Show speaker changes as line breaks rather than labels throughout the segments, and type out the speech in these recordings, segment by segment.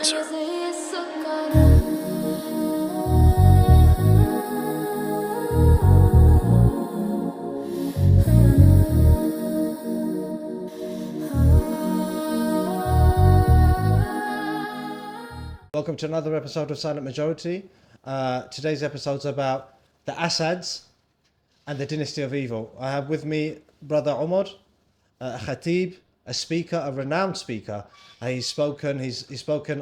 Supervisor.
Welcome to another episode of Silent Majority. Today's episode's about the Assads and the dynasty of evil. I have with me brother Umar, a khatib, a speaker, a renowned speaker. He's spoken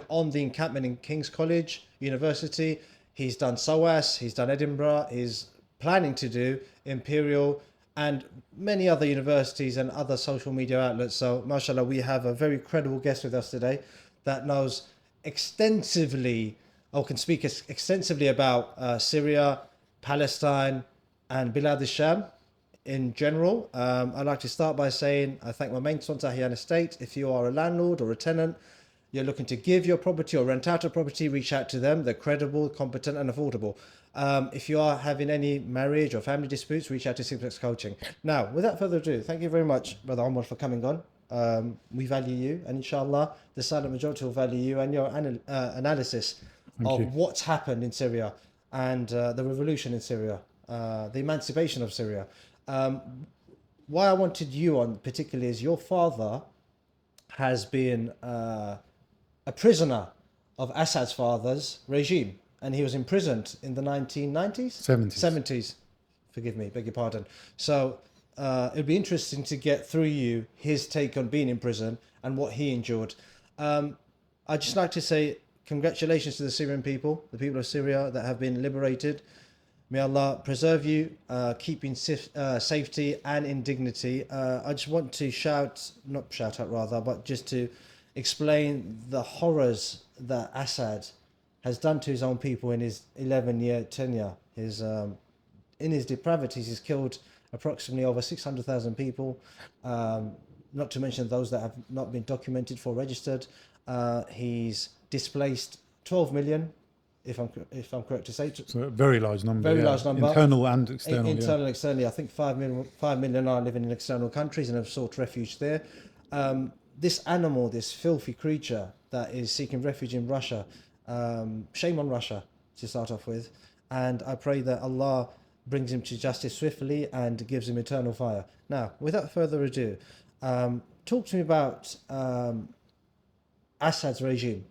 on the encampment in King's College University. He's done SOAS, he's done Edinburgh, he's planning to do Imperial and many other universities and other social media outlets. So, mashallah, we have a very credible guest with us today that knows extensively or can speak extensively about Syria, Palestine, and Bilad al-Sham in general. I'd like to start by saying I thank my main sponsor, Ahyaan Estate. If you are a landlord or a tenant, you're looking to give your property or rent out a property, reach out to them. They're credible, competent, and affordable. If you are having any marriage or family disputes, reach out to Simplex Coaching. Now, without further ado, thank you very much, Brother Umar, for coming on. We value you, and inshallah the silent majority will value you and your analysis of what's happened in Syria and the revolution in Syria, the emancipation of Syria. Why I wanted you on particularly is your father has been a prisoner of Assad's father's regime, and he was imprisoned in the 1990s? 70s. Forgive me, beg your pardon. So it'd be interesting to get through you his take on being in prison and what he endured. I'd just like to say congratulations to the Syrian people, the people of Syria that have been liberated. May Allah preserve you, keep you in safety and in dignity. I just want to just to explain the horrors that Assad has done to his own people in his 11-year tenure. In his depravities, he's killed approximately over 600,000 people, not to mention those that have not been documented or registered. He's displaced 12 million, if I'm correct to say.
So a very large number.
Very large number.
Internal and external.
Internal and externally. I think 5 million are living in external countries and have sought refuge there. This animal, this filthy creature that is seeking refuge in Russia, shame on Russia to start off with. And I pray that Allah brings him to justice swiftly and gives him eternal fire. Now, without further ado, talk to me about Assad's regime.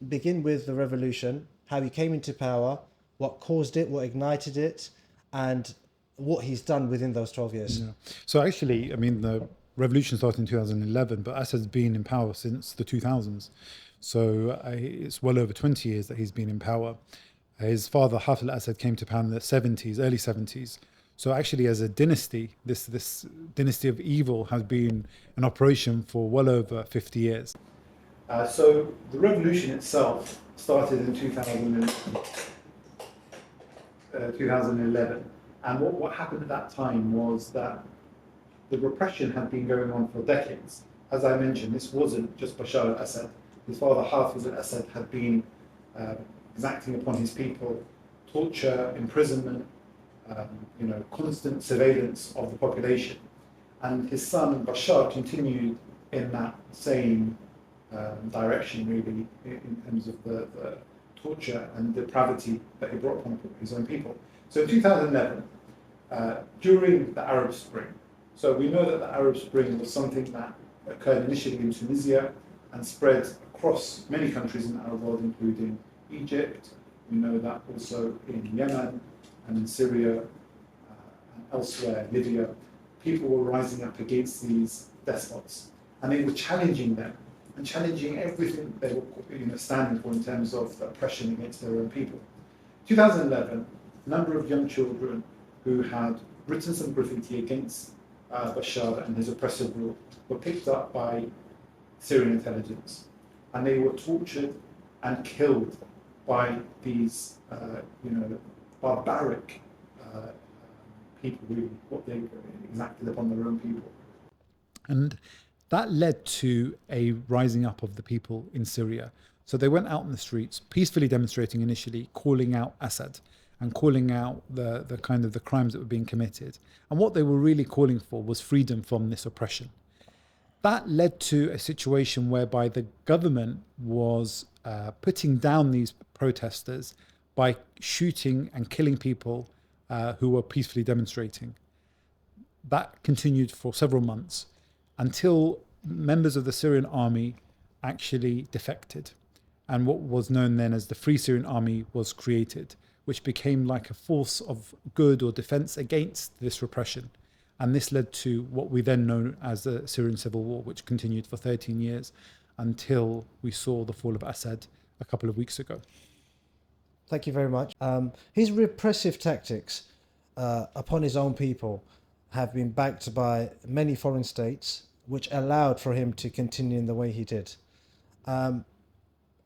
Begin with the revolution, how he came into power, what caused it, what ignited it, and what he's done within those 12 years.
Yeah. So actually, I mean, the revolution started in 2011, but Assad's been in power since the 2000s. So it's well over 20 years that he's been in power. His father, Hafez al-Assad, came to power in the 70s, early 70s. So actually, as a dynasty, this dynasty of evil has been in operation for well over 50 years.
So the revolution itself started in 2011. And what happened at that time was that the repression had been going on for decades. As I mentioned, this wasn't just Bashar al-Assad. His father, Hafez al-Assad, had been exacting upon his people torture, imprisonment, constant surveillance of the population. And his son, Bashar, continued in that same direction, really, in terms of the torture and depravity that he brought upon his own people. So in 2011, during the Arab Spring, so we know that the Arab Spring was something that occurred initially in Tunisia and spread across many countries in the Arab world, including Egypt. We know that also in Yemen and in Syria and elsewhere, Libya, people were rising up against these despots, and they were challenging them and challenging everything they were standing for in terms of the oppression against their own people. 2011, a number of young children who had written some graffiti against Bashar and his oppressive rule were picked up by Syrian intelligence, and they were tortured and killed by these, barbaric people, really, what they exacted upon their own people.
And that led to a rising up of the people in Syria. So they went out in the streets, peacefully demonstrating initially, calling out Assad and calling out the kind of the crimes that were being committed. And what they were really calling for was freedom from this oppression. That led to a situation whereby the government was putting down these protesters by shooting and killing people who were peacefully demonstrating. That continued for several months until members of the Syrian army actually defected. And what was known then as the Free Syrian Army was created, which became like a force of good or defense against this repression. And this led to what we then know as the Syrian Civil War, which continued for 13 years until we saw the fall of Assad a couple of weeks ago.
Thank you very much. His repressive tactics upon his own people have been backed by many foreign states, which allowed for him to continue in the way he did.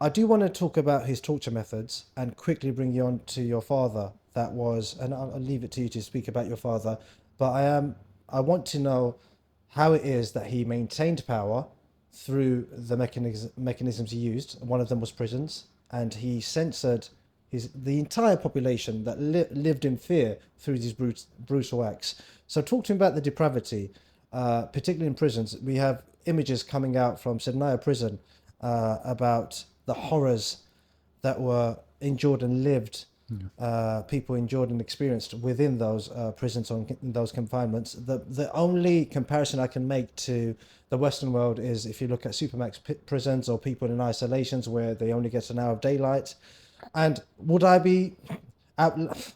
I do want to talk about his torture methods and quickly bring you on to your father. And I'll leave it to you to speak about your father. But I want to know how it is that he maintained power through the mechanisms he used. One of them was prisons, and he censored the entire population that lived in fear through these brutal acts. So talk to him about the depravity, particularly in prisons. We have images coming out from Sednaya prison about the horrors that were endured and lived, people endured and experienced within those prisons or those confinements. The only comparison I can make to the Western world is if you look at supermax prisons or people in isolations where they only get an hour of daylight. And would I be outlandish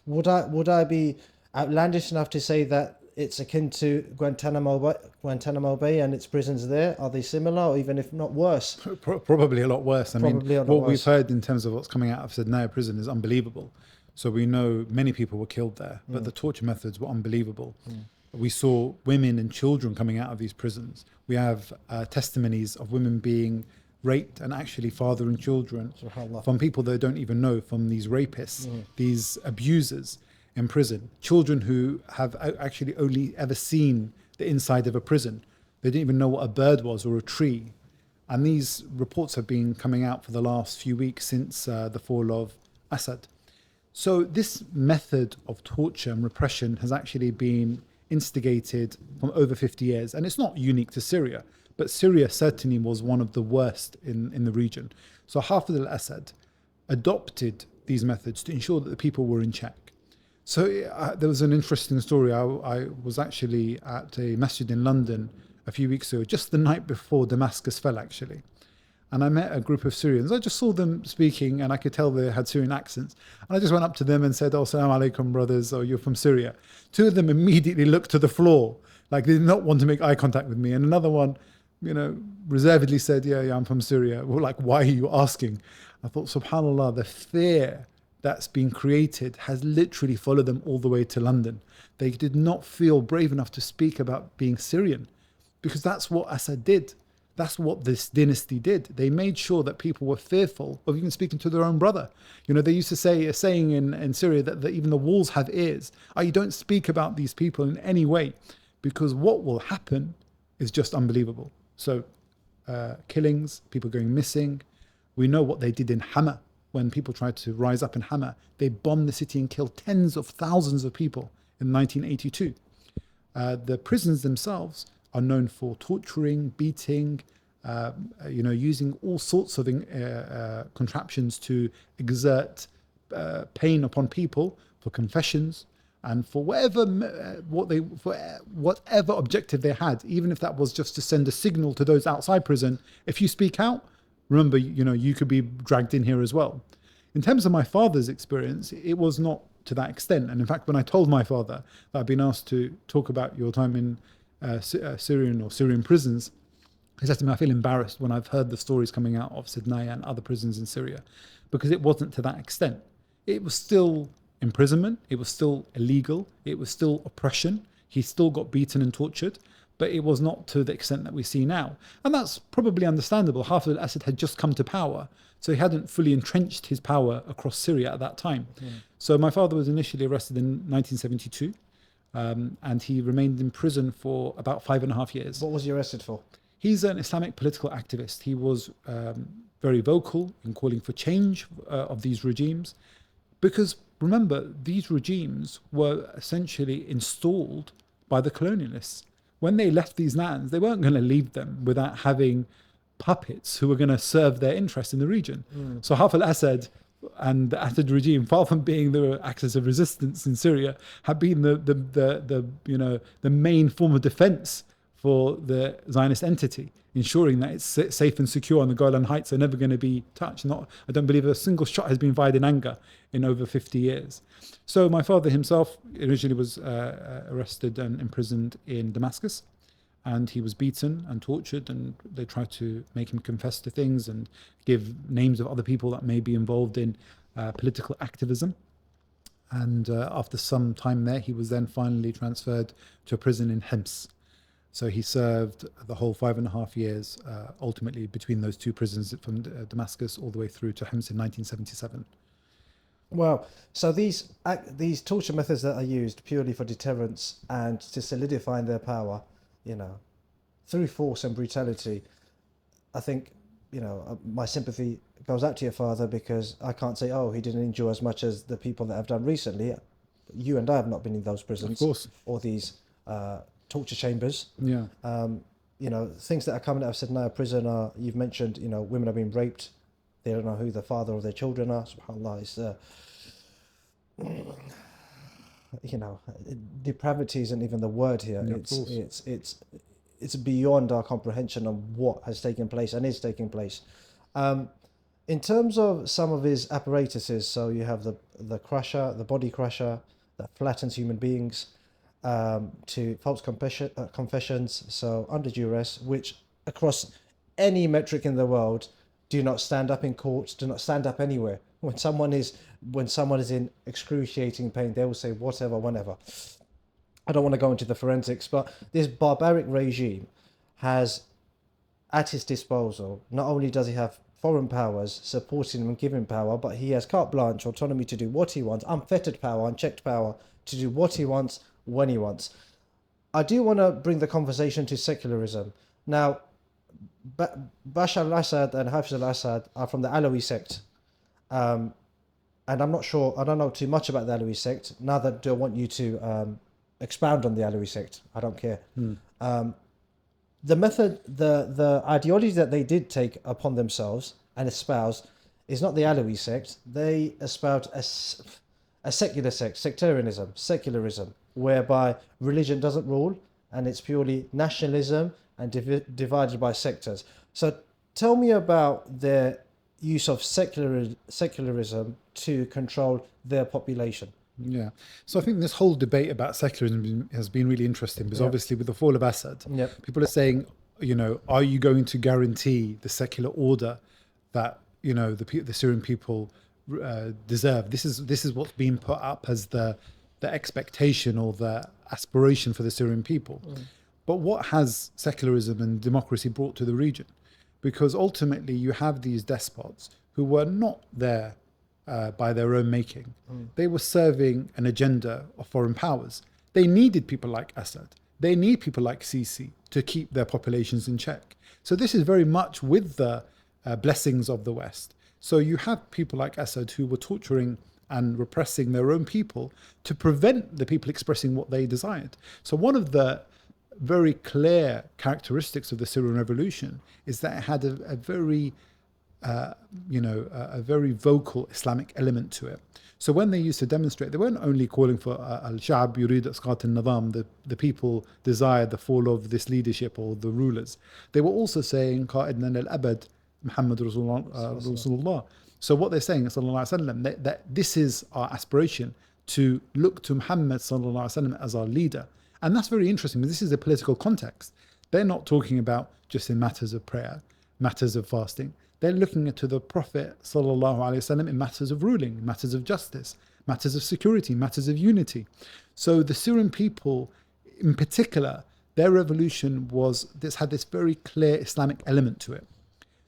enough to say that it's akin to Guantanamo Bay and its prisons there? Are they similar, or even if not worse?
Probably a lot worse. We've heard in terms of what's coming out of Sednaya prison is unbelievable. So we know many people were killed there, but the torture methods were unbelievable. We saw women and children coming out of these prisons. We have testimonies of women being raped, and actually father and children, from people they don't even know, from these rapists, these abusers in prison. Children who have actually only ever seen the inside of a prison. They didn't even know what a bird was or a tree. And these reports have been coming out for the last few weeks since the fall of Assad. So this method of torture and repression has actually been instigated from over 50 years. And it's not unique to Syria, but Syria certainly was one of the worst in the region. So Hafez al-Assad adopted these methods to ensure that the people were in check. So there was an interesting story. I was actually at a masjid in London a few weeks ago, just the night before Damascus fell, actually. And I met a group of Syrians. I just saw them speaking, and I could tell they had Syrian accents. And I just went up to them and said, "Oh, salam alaikum, brothers, or you're from Syria." Two of them immediately looked to the floor, like they did not want to make eye contact with me. And another one, reservedly said, yeah, I'm from Syria. Well, like, why are you asking? I thought, subhanAllah, the fear that's been created has literally followed them all the way to London. They did not feel brave enough to speak about being Syrian, because that's what Assad did. That's what this dynasty did. They made sure that people were fearful of even speaking to their own brother. They used to say a saying in Syria that even the walls have ears. You don't speak about these people in any way, because what will happen is just unbelievable. So killings, people going missing. We know what they did in Hama. When people tried to rise up in Hama, they bombed the city and killed tens of thousands of people in 1982. The prisons themselves are known for torturing, beating, using all sorts of contraptions to exert pain upon people for confessions and for whatever objective they had, even if that was just to send a signal to those outside prison. If you speak out, remember, you could be dragged in here as well. In terms of my father's experience, it was not to that extent. And in fact, when I told my father that I'd been asked to talk about your time in Syrian prisons, he said to me, I feel embarrassed when I've heard the stories coming out of Sednaya and other prisons in Syria, because it wasn't to that extent. It was still imprisonment, it was still illegal, it was still oppression. He still got beaten and tortured, but it was not to the extent that we see now. And that's probably understandable. Hafez al-Assad had just come to power, so he hadn't fully entrenched his power across Syria at that time. So my father was initially arrested in 1972, and he remained in prison for about 5.5 years.
What was he arrested for?
He's an Islamic political activist. He was very vocal in calling for change of these regimes, because remember, these regimes were essentially installed by the colonialists. when they left these lands, they weren't going to leave them without having puppets who were going to serve their interests in the region. So Hafez al-Assad and the Assad regime, far from being the axis of resistance in Syria, have been the main form of defense for the Zionist entity, ensuring that it's safe and secure and the Golan Heights are never going to be touched. I don't believe a single shot has been fired in anger in over 50 years. So my father himself originally was arrested and imprisoned in Damascus, and he was beaten and tortured, and they tried to make him confess to things and give names of other people that may be involved in political activism. And after some time there, he was then finally transferred to a prison in Hems. So he served the whole 5.5 years, ultimately between those two prisons from Damascus all the way through to Hems in 1977.
Wow. So these torture methods that are used purely for deterrence and to solidify their power, through force and brutality, I think, my sympathy goes out to your father, because I can't say, he didn't endure as much as the people that have done recently. You and I have not been in those prisons,
of course,
or these torture chambers.
Yeah.
Things that are coming out of Sednaya prison are, you've mentioned, women are being raped. They don't know who the father of their children are. SubhanAllah, depravity isn't even the word here.
Yeah,
it's beyond our comprehension of what has taken place and is taking place. In terms of some of his apparatuses, so you have the crusher, the body crusher that flattens human beings, to false confessions, so under duress, which across any metric in the world do not stand up in courts, do not stand up anywhere. When someone is in excruciating pain, they will say whatever, whenever. I don't want to go into the forensics, but this barbaric regime has at his disposal, not only does he have foreign powers supporting him and giving power, but he has carte blanche, autonomy to do what he wants, unfettered power, unchecked power to do what he wants, when he wants. I do want to bring the conversation to secularism. Now, Bashar al-Assad and Hafez al-Assad are from the Alawi sect. And I'm not sure, I don't know too much about the Alawi sect. Neither do I want you to expound on the Alawi sect. I don't care. The method, the ideology that they did take upon themselves and espouse is not the Alawi sect. They espoused a secular sect, secularism, whereby religion doesn't rule and it's purely nationalism and divided by sectors. So tell me about their use of secularism to control their population.
Yeah. So I think this whole debate about secularism has been really interesting, because obviously with the fall of Assad, people are saying, are you going to guarantee the secular order that, the Syrian people deserve? This is what's being put up as the expectation or the aspiration for the Syrian people. But what has secularism and democracy brought to the region? Because ultimately you have these despots who were not there by their own making. They were serving an agenda of foreign powers. They needed people like Assad. They need people like Sisi to keep their populations in check. So this is very much with the blessings of the West. So you have people like Assad who were torturing and repressing their own people to prevent the people expressing what they desired. So one of the very clear characteristics of the Syrian revolution is that it had a very vocal Islamic element to it. So when they used to demonstrate, they weren't only calling for al-sha'b yurid isqat al-nizam, the people desired the fall of this leadership or the rulers. They were also saying qa'idna al-abad Muhammad Rasulullah. So what they're saying, sallallahu alaihi wasallam, that this is our aspiration, to look to Muhammad sallallahu alaihi wasallam as our leader. And that's very interesting, because this is a political context. They're not talking about just in matters of prayer, matters of fasting. They're looking to the Prophet sallallahu alaihi wasallam in matters of ruling, matters of justice, matters of security, matters of unity. So the Syrian people, in particular, their revolution had this very clear Islamic element to it.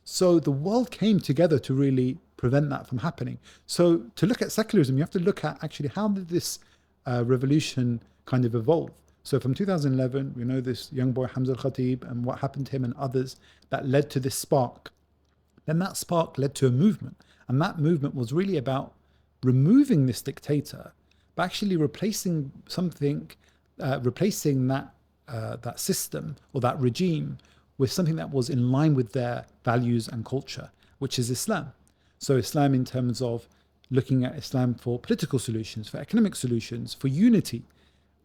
So the world came together to really prevent that from happening. So to look at secularism, you have to look at actually how did this revolution kind of evolve. So from 2011, we know this young boy Hamza al-Khatib and what happened to him and others that led to this spark. Then that spark led to a movement. And that movement was really about removing this dictator, but actually replacing something, replacing that that system or that regime with something that was in line with their values and culture, which is Islam. So Islam in terms of looking at Islam for political solutions, for economic solutions, for unity.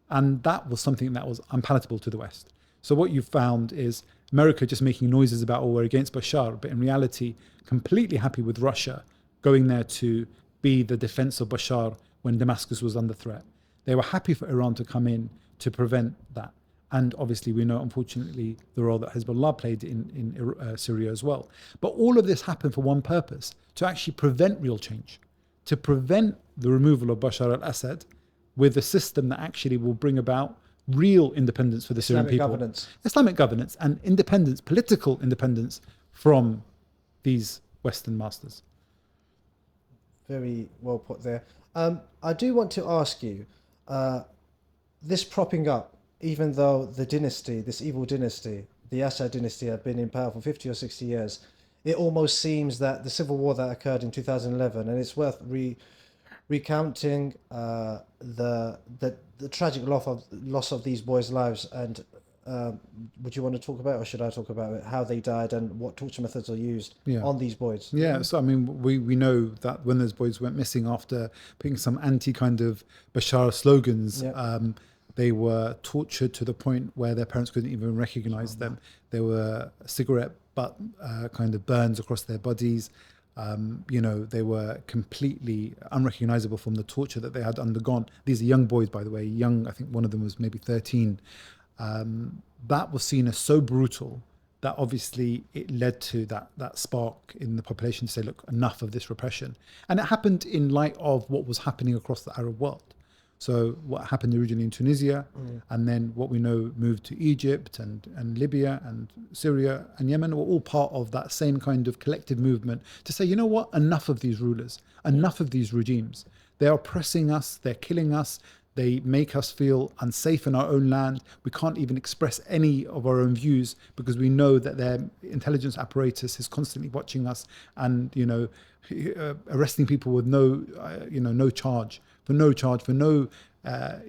And that was something that was unpalatable to the West. So what you found is America just making noises about, oh, we're against Bashar, but in reality, completely happy with Russia going there to be the defense of Bashar when Damascus was under threat. They were happy for Iran to come in to prevent that. And obviously, we know, unfortunately, the role that Hezbollah played in Syria as well. But all of this happened for one purpose, to actually prevent real change, to prevent the removal of Bashar al-Assad with a system that actually will bring about real independence for the Syrian people. Islamic governance and independence, political independence from these Western masters.
Very well put there. I do want to ask you, this propping up, even though the dynasty, this evil dynasty, the Assad dynasty, had been in power for 50 or 60 years, it almost seems that the civil war that occurred in 2011, and it's worth recounting the tragic loss of these boys' lives. And would you want to talk about it, or should I talk about it, how they died and what torture methods are used on these boys?
Yeah, so I mean, we know that when those boys went missing after putting some anti kind of Bashar slogans, they were tortured to the point where their parents couldn't even recognize them. There were cigarette butt kind of burns across their bodies. They were completely unrecognizable from the torture that they had undergone. These are young boys, by the way, young. I think one of them was maybe 13. That was seen as so brutal that obviously it led to that spark in the population to say, look, enough of this repression. And it happened in light of what was happening across the Arab world. So what happened originally in Tunisia, and then what we know moved to Egypt and Libya and Syria and Yemen were all part of that same kind of collective movement to say, you know what, enough of these rulers, enough of these regimes. They're oppressing us, they're killing us, they make us feel unsafe in our own land. We can't even express any of our own views because we know that their intelligence apparatus is constantly watching us and, arresting people with no charge, for no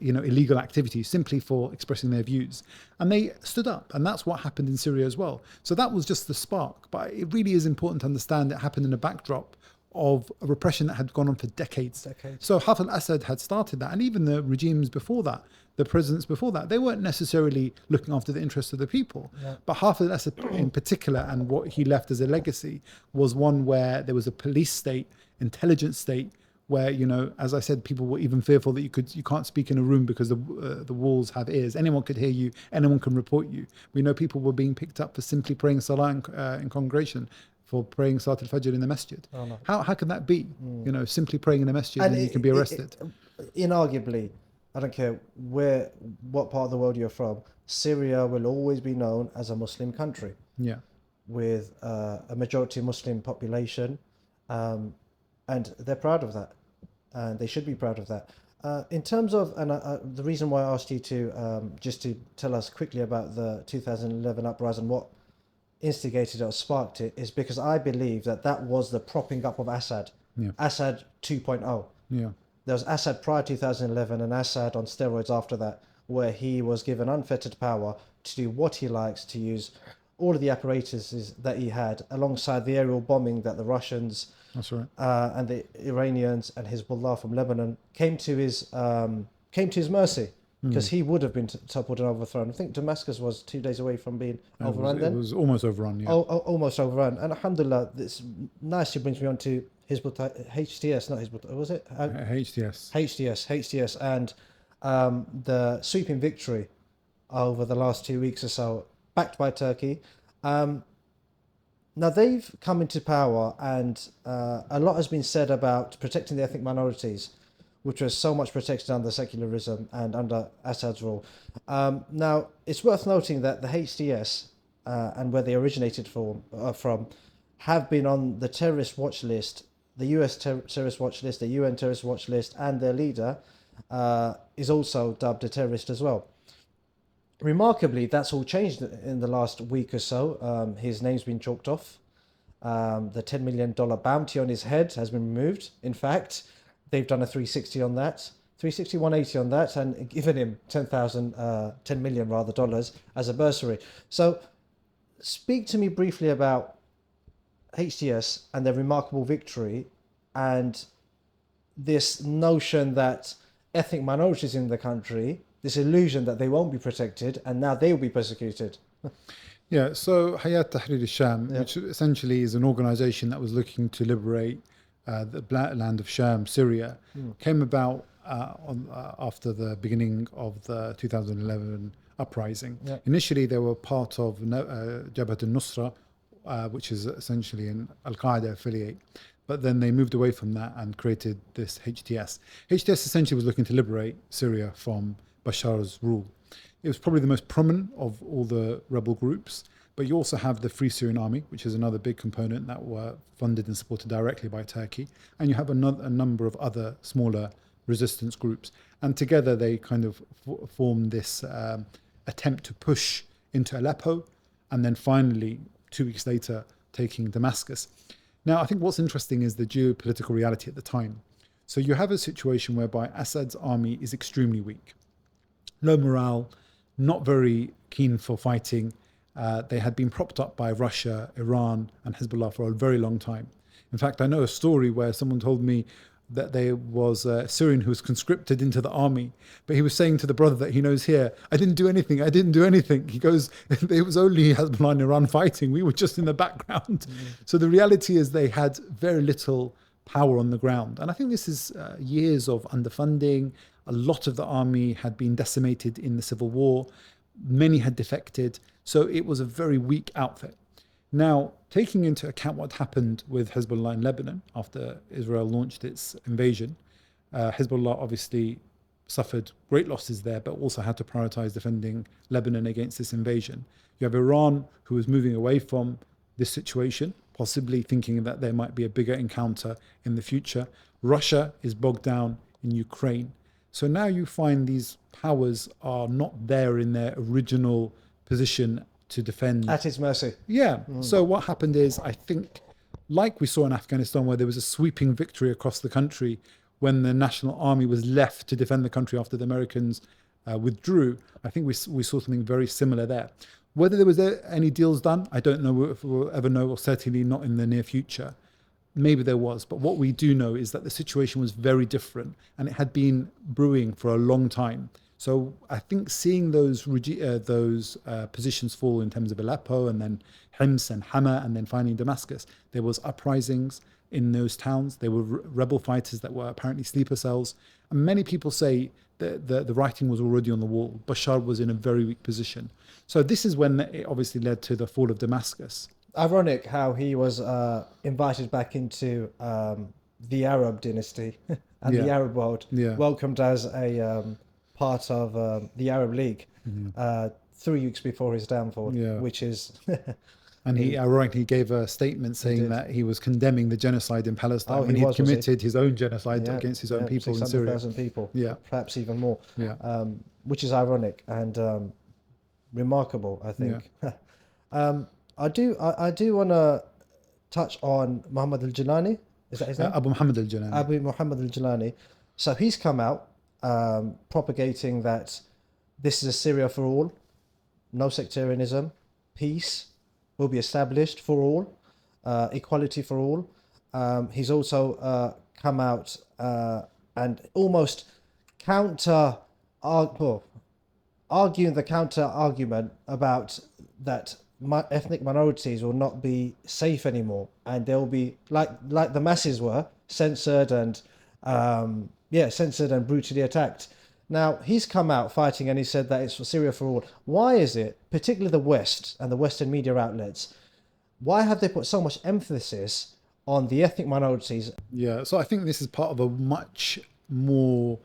illegal activity, simply for expressing their views. And they stood up, and that's what happened in Syria as well. So that was just the spark, but it really is important to understand it happened in a backdrop of a repression that had gone on for decades. So Hafez al-Assad had started that, and even the regimes before that, the presidents before that, they weren't necessarily looking after the interests of the people. But Hafez al-Assad in particular, and what he left as a legacy, was one where there was a police state, intelligence state, where, as I said, people were even fearful that you can't speak in a room because the walls have ears. Anyone could hear you, anyone can report you. We know people were being picked up for simply praying salah in congregation, for praying Salat al-Fajr in the masjid.
Oh, no.
How can that be? Simply praying in a masjid and you can be arrested.
Inarguably, I don't care what part of the world you're from, Syria will always be known as a Muslim country.
Yeah.
With a majority Muslim population, and they're proud of that, and they should be proud of that. In terms of, the reason why I asked you to just to tell us quickly about the 2011 uprising, what instigated it or sparked it, is because I believe that was the propping up of Assad. Assad 2.0.
Yeah.
There was Assad prior to 2011 and Assad on steroids after that, where he was given unfettered power to do what he likes, to use all of the apparatuses that he had, alongside the aerial bombing that the Russians,
that's right,
and the Iranians and Hezbollah from Lebanon came to his mercy, because he would have been toppled and overthrown. I think Damascus was 2 days away from being overrun. It was
almost overrun. Yeah.
Almost overrun. And alhamdulillah, this nicely brings me on to HTS, not Hezbollah, was it? HTS, and the sweeping victory over the last 2 weeks or so, backed by Turkey. Now they've come into power, and a lot has been said about protecting the ethnic minorities, which was so much protected under secularism and under Assad's rule. Now, it's worth noting that the HTS, and where they originated from, have been on the terrorist watch list, the US terrorist watch list, the UN terrorist watch list, and their leader is also dubbed a terrorist as well. Remarkably, that's all changed in the last week or so. His name's been chalked off. The $10 million bounty on his head has been removed. In fact, they've done a 360 on that. 360, 180 on that, and given him 10 million rather dollars as a bursary. So speak to me briefly about HTS and their remarkable victory, and this notion that ethnic minorities in the country, this illusion that they won't be protected and now they will be persecuted.
Yeah, so Hayat Tahrir al-Sham, which essentially is an organization that was looking to liberate the land of Sham, Syria, came about after the beginning of the 2011 uprising.
Yeah.
Initially, they were part of Jabhat al-Nusra, which is essentially an Al-Qaeda affiliate. But then they moved away from that and created this HTS. HTS essentially was looking to liberate Syria from Bashar's rule. It was probably the most prominent of all the rebel groups, but you also have the Free Syrian Army, which is another big component that were funded and supported directly by Turkey. And you have a number of other smaller resistance groups. And together they kind of formed this attempt to push into Aleppo, and then finally, 2 weeks later, taking Damascus. Now, I think what's interesting is the geopolitical reality at the time. So you have a situation whereby Assad's army is extremely weak, low morale, not very keen for fighting. They had been propped up by Russia, Iran, and Hezbollah for a very long time. In fact, I know a story where someone told me that there was a Syrian who was conscripted into the army, but he was saying to the brother that he knows here, I didn't do anything. He goes, it was only Hezbollah and Iran fighting. We were just in the background. So the reality is they had very little power on the ground. And I think this is years of underfunding. A lot of the army had been decimated in the civil war. Many had defected. So it was a very weak outfit. Now, taking into account what happened with Hezbollah in Lebanon after Israel launched its invasion, Hezbollah obviously suffered great losses there, but also had to prioritize defending Lebanon against this invasion. You have Iran, who is moving away from this situation, possibly thinking that there might be a bigger encounter in the future. Russia is bogged down in Ukraine. So now you find these powers are not there in their original position to defend.
At his mercy.
Yeah. So what happened is, I think, like we saw in Afghanistan, where there was a sweeping victory across the country when the National Army was left to defend the country after the Americans withdrew, I think we saw something very similar there. Whether there was any deals done, I don't know if we'll ever know, or certainly not in the near future. Maybe there was, but what we do know is that the situation was very different, and it had been brewing for a long time. So I think seeing those positions fall in terms of Aleppo, and then Hims and Hama, and then finally Damascus, there was uprisings in those towns. There were rebel fighters that were apparently sleeper cells. And many people say that the writing was already on the wall. Bashar was in a very weak position. So this is when it obviously led to the fall of Damascus.
Ironic how he was invited back into the Arab dynasty and the Arab world, welcomed as a part of the Arab League 3 weeks before his downfall, which is...
And he ironically gave a statement saying that he was condemning the genocide in Palestine when he had committed his own genocide against his own people in Syria.
600,000 people, perhaps even more, which is ironic and remarkable, I think. I do want to touch on Muhammad al-Jilani. Is that his name?
Abu Muhammad al-Jilani.
Abu Muhammad al-Jilani. So he's come out propagating that this is a Syria for all, no sectarianism, peace will be established for all, equality for all. He's also come out and almost arguing the counter argument about that ethnic minorities will not be safe anymore, and they'll be like the masses were censored and brutally attacked. Now he's come out fighting, and he said that it's for Syria for all. Why is it, particularly the West and the Western media outlets, why have they put so much emphasis on the ethnic minorities? Yeah,
so I think this is part of a much more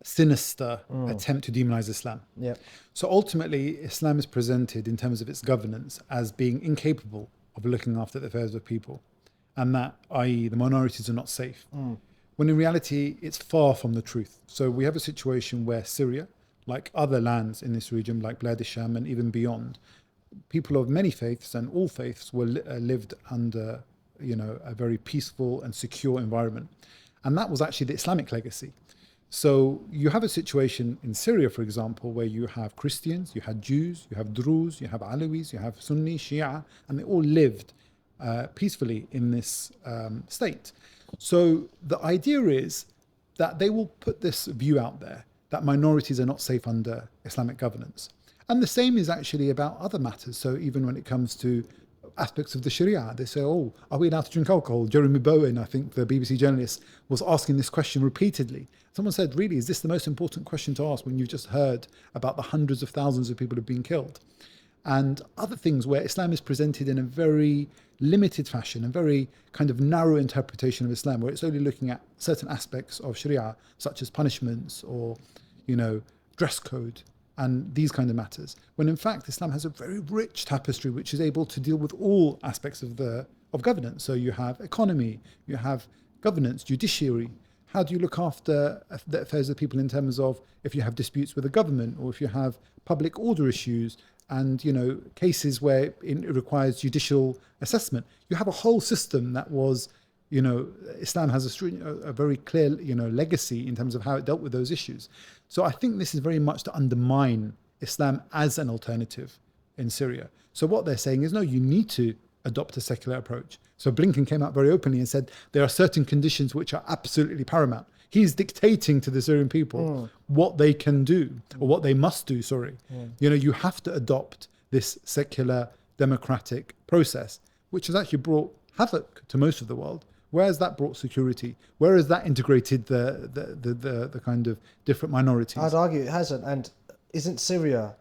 sinister attempt to demonize Islam.
Yeah.
So ultimately, Islam is presented in terms of its governance as being incapable of looking after the affairs of people, and that, i.e., the minorities are not safe. When in reality, it's far from the truth. So we have a situation where Syria, like other lands in this region, like Blad al-Sham and even beyond, people of many faiths and all faiths were lived under, a very peaceful and secure environment. And that was actually the Islamic legacy. So you have a situation in Syria, for example, where you have Christians, you had Jews, you have Druze, you have Alawis, you have Sunni, Shia, and they all lived peacefully in this state. So the idea is that they will put this view out there that minorities are not safe under Islamic governance. And the same is actually about other matters. So even when it comes to aspects of the Sharia, they say, oh, are we allowed to drink alcohol? Jeremy Bowen, I think the BBC journalist, was asking this question repeatedly. Someone said, really, is this the most important question to ask when you've just heard about the hundreds of thousands of people who've been killed? And other things where Islam is presented in a very limited fashion, a very kind of narrow interpretation of Islam, where it's only looking at certain aspects of Sharia, such as punishments or, dress code and these kind of matters, when in fact Islam has a very rich tapestry which is able to deal with all aspects of governance. So you have economy, you have governance, judiciary. How do you look after the affairs of people in terms of if you have disputes with the government, or if you have public order issues and cases where it requires judicial assessment? You have a whole system that was, Islam has a very clear legacy in terms of how it dealt with those issues. So I think this is very much to undermine Islam as an alternative in Syria. So what they're saying is, no, you need to adopt a secular approach. So Blinken came out very openly and said there are certain conditions which are absolutely paramount. He's dictating to the Syrian people what they can do, or what they must do, You have to adopt this secular democratic process, which has actually brought havoc to most of the world. Where has that brought security? Where has that integrated the kind of different minorities?
I'd argue it hasn't. And isn't Syria,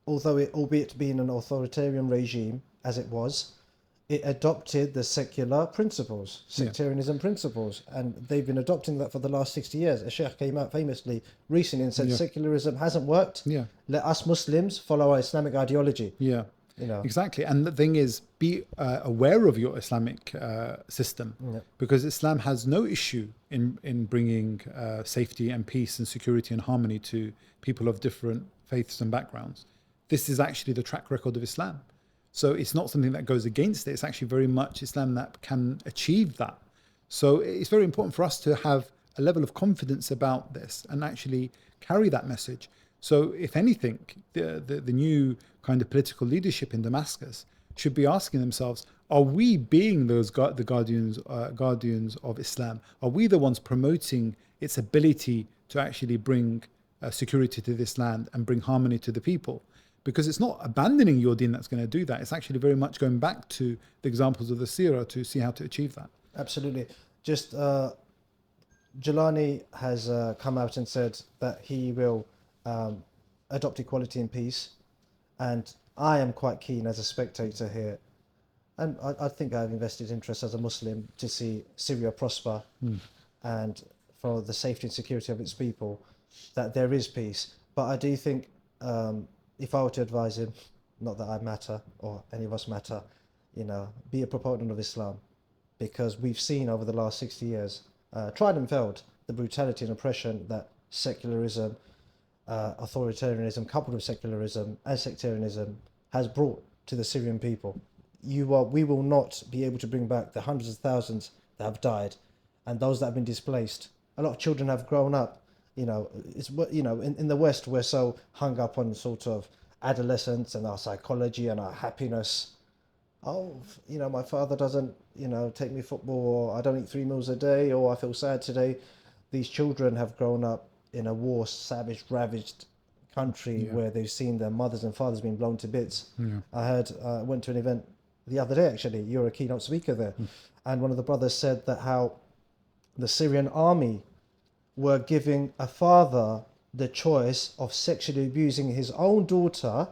albeit being an authoritarian regime as it was, it adopted the secular principles, sectarianism principles, and they've been adopting that for the last 60 years. A sheikh came out famously recently and said secularism hasn't worked. Let us Muslims follow our Islamic ideology.
Exactly. And the thing is, be aware of your Islamic system, because Islam has no issue in bringing safety and peace and security and harmony to people of different faiths and backgrounds. This is actually the track record of Islam. So it's not something that goes against it. It's actually very much Islam that can achieve that. So it's very important for us to have a level of confidence about this and actually carry that message. So if anything, the new kind of political leadership in Damascus should be asking themselves, are we being the guardians of Islam? Are we the ones promoting its ability to actually bring security to this land and bring harmony to the people? Because it's not abandoning your deen that's going to do that. It's actually very much going back to the examples of the seerah to see how to achieve that.
Absolutely. Just Jelani has come out and said that he will adopt equality and peace. And I am quite keen as a spectator here. And I think I have invested interest as a Muslim to see Syria prosper and for the safety and security of its people, that there is peace. But I do think if I were to advise him, not that I matter or any of us matter, be a proponent of Islam, because we've seen over the last 60 years, tried and failed, the brutality and oppression that secularism, authoritarianism coupled with secularism and sectarianism has brought to the Syrian people. We will not be able to bring back the hundreds of thousands that have died and those that have been displaced. A lot of children have grown up. In the West, we're so hung up on sort of adolescence and our psychology and our happiness. My father doesn't, take me football, or I don't eat 3 meals a day, or I feel sad today. These children have grown up in a war-savaged, ravaged country where they've seen their mothers and fathers being blown to bits. I went to an event the other day, actually. You're a keynote speaker there. And one of the brothers said that how the Syrian army were giving a father the choice of sexually abusing his own daughter,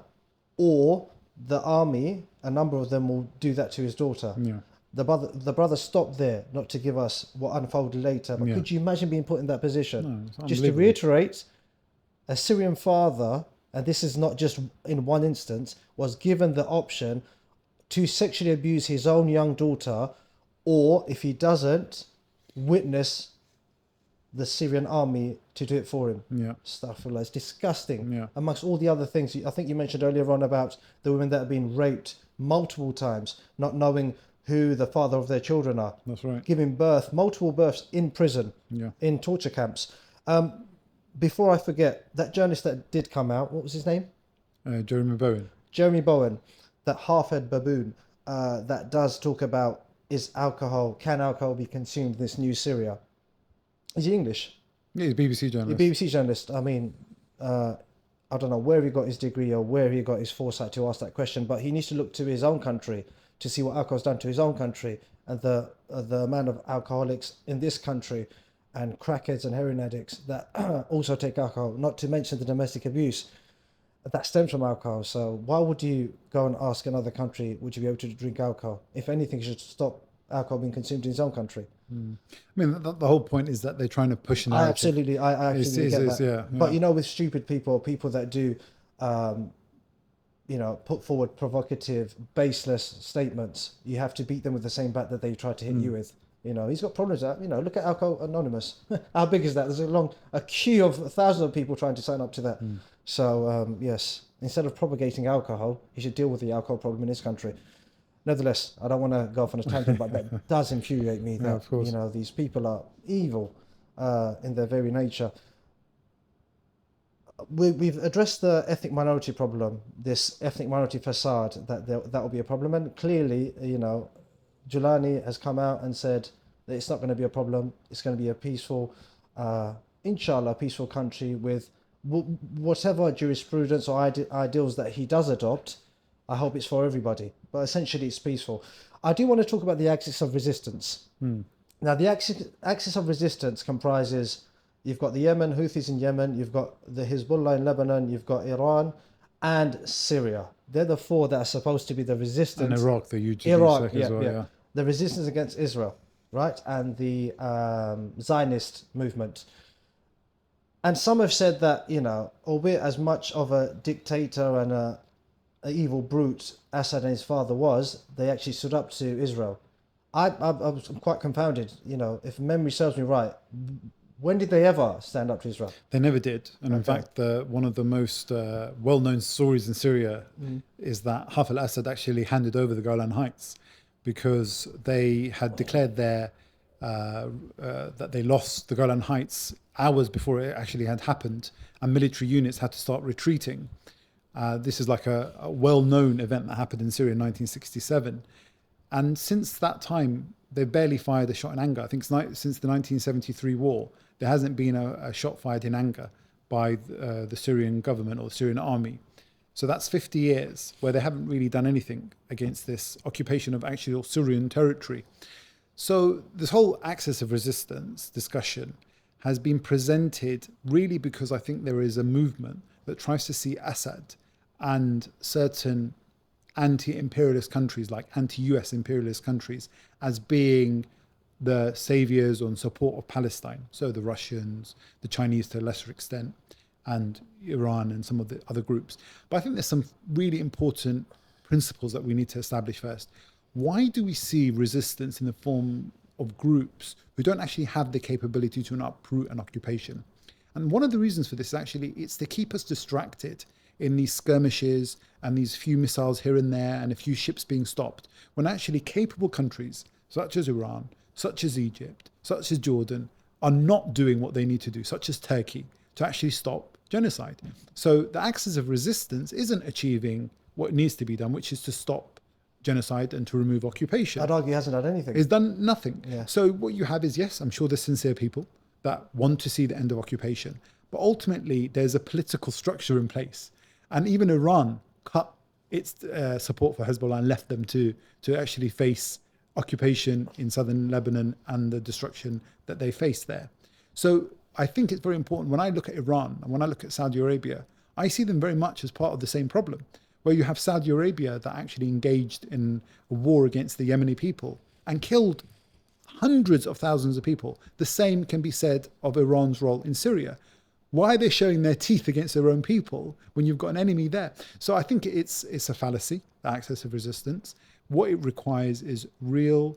or the army, a number of them will do that to his daughter. The brother stopped there, not to give us what unfolded later, but could you imagine being put in that position? Just to reiterate, a Syrian father, and this is not just in one instance, was given the option to sexually abuse his own young daughter, or if he doesn't, witness the Syrian army to do it for him. Astaghfirullah, it's disgusting. Amongst all the other things, I think you mentioned earlier on about the women that have been raped multiple times, not knowing who the father of their children are.
That's right.
Giving birth, multiple births in prison, in torture camps. before I forget, that journalist that did come out, what was his name?
Jeremy Bowen.
Jeremy Bowen, that half-head baboon, that does talk about can alcohol be consumed in this new Syria? Is he English?
Yeah, he's a BBC
The
journalist.
BBC journalist. I mean, I don't know where he got his degree or where he got his foresight to ask that question, but he needs to look to his own country to see what alcohol's done to his own country and the amount of alcoholics in this country and crackheads and heroin addicts that also take alcohol, not to mention the domestic abuse that stems from alcohol. So why would you go and ask another country, would you be able to drink alcohol? If anything, you should stop alcohol being consumed in his own country.
I mean, the whole point is that they're trying to push an
I absolutely get that.
Yeah.
But you know, with stupid people that do, put forward provocative, baseless statements, you have to beat them with the same bat that they tried to hit you with. You know, he's got problems with that. You know, look at Alcohol Anonymous. How big is that? There's a queue of thousands of people trying to sign up to that. So, yes, instead of propagating alcohol, he should deal with the alcohol problem in his country. Nevertheless, I don't want to go off on a tangent, but that does infuriate me that,
of course.
you know, these people are evil in their very nature. We've addressed the ethnic minority problem, this ethnic minority facade, that will be a problem. And clearly, you know, Julani has come out and said that it's not going to be a problem. It's going to be a peaceful, inshallah, peaceful country with whatever jurisprudence or ideals that he does adopt. I hope it's for everybody, but essentially it's peaceful. I do want to talk about the axis of resistance. Now, the axis of resistance comprises, you've got the Yemen, Houthis in Yemen, you've got the Hezbollah in Lebanon, you've got Iran and Syria. They're the four that are supposed to be the resistance.
And Iraq, the UGC
Iraq,
as well, yeah.
The resistance against Israel, right? And the Zionist movement. And some have said that, you know, albeit as much of a dictator and an evil brute Assad and his father was, they actually stood up to Israel. I'm quite confounded, you know, if memory serves me right. When did they ever stand up to Israel?
They never did. And in fact, one of the most well-known stories in Syria is that Hafez al-Assad actually handed over the Golan Heights because they had declared that they lost the Golan Heights hours before it actually had happened, and military units had to start retreating. This is like a well-known event that happened in Syria in 1967. And since that time, they've barely fired a shot in anger. I think since the 1973 war, there hasn't been a shot fired in anger by the Syrian government or the Syrian army. So that's 50 years where they haven't really done anything against this occupation of actual Syrian territory. So this whole axis of resistance discussion has been presented really because I think there is a movement that tries to see Assad and certain anti-imperialist countries, like anti-US imperialist countries, as being the saviors or in support of Palestine. So the Russians, the Chinese to a lesser extent, and Iran and some of the other groups. But I think there's some really important principles that we need to establish first. Why do we see resistance in the form of groups who don't actually have the capability to uproot an occupation? And one of the reasons for this actually, it's to keep us distracted in these skirmishes and these few missiles here and there and a few ships being stopped, when actually capable countries such as Iran, such as Egypt, such as Jordan, are not doing what they need to do, such as Turkey, to actually stop genocide. So the axis of resistance isn't achieving what needs to be done, which is to stop genocide and to remove occupation.
I'd argue he hasn't done anything.
It's done nothing.
Yeah.
So what you have is, yes, I'm sure there's sincere people that want to see the end of occupation, but ultimately there's a political structure in place. And even Iran cut its support for Hezbollah and left them to actually face occupation in southern Lebanon and the destruction that they face there. So I think it's very important when I look at Iran and when I look at Saudi Arabia, I see them very much as part of the same problem, where you have Saudi Arabia that actually engaged in a war against the Yemeni people and killed hundreds of thousands of people. The same can be said of Iran's role in Syria. Why are they showing their teeth against their own people when you've got an enemy there? So I think it's a fallacy, the axis of resistance. What it requires is real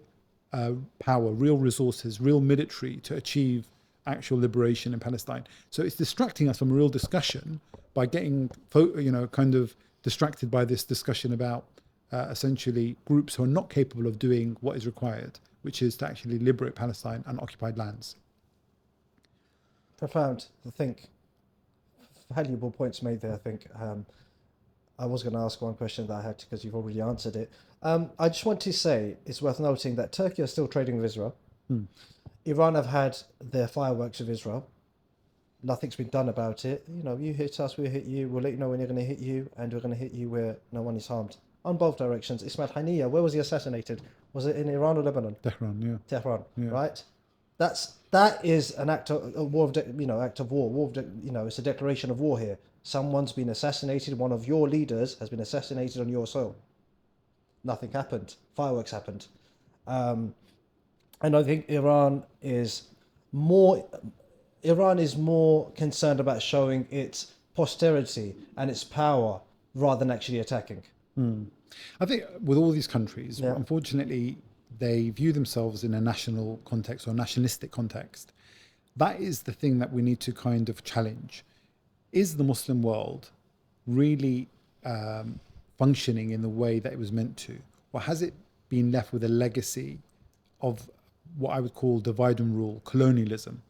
power, real resources, real military to achieve actual liberation in Palestine. So it's distracting us from a real discussion by getting, kind of distracted by this discussion about essentially groups who are not capable of doing what is required, which is to actually liberate Palestine and occupied lands.
Profound to think. valuable points made there, I think. I was going to ask one question that I had because you've already answered it. I just want to say it's worth noting that Turkey are still trading with Israel. Iran have had their fireworks with Israel. Nothing's been done about it. You know, you hit us, we hit you. We'll let you know when you're going to hit you, and we're going to hit you where no one is harmed. On both directions. Ismail Haniyeh, where was he assassinated? Was it in Iran or Lebanon? Tehran,
Yeah.
right? That is an act of a war of act of war. It's a declaration of war here. Someone's been assassinated. One of your leaders has been assassinated on your soil. Nothing happened. Fireworks happened, and I think Iran is more concerned about showing its posterity and its power rather than actually attacking.
I think with all these countries,
Yeah.
unfortunately, they view themselves in a national context or nationalistic context. That is the thing that we need to kind of challenge. Is the Muslim world really functioning in the way that it was meant to? Or has it been left with a legacy of what I would call divide and rule, colonialism,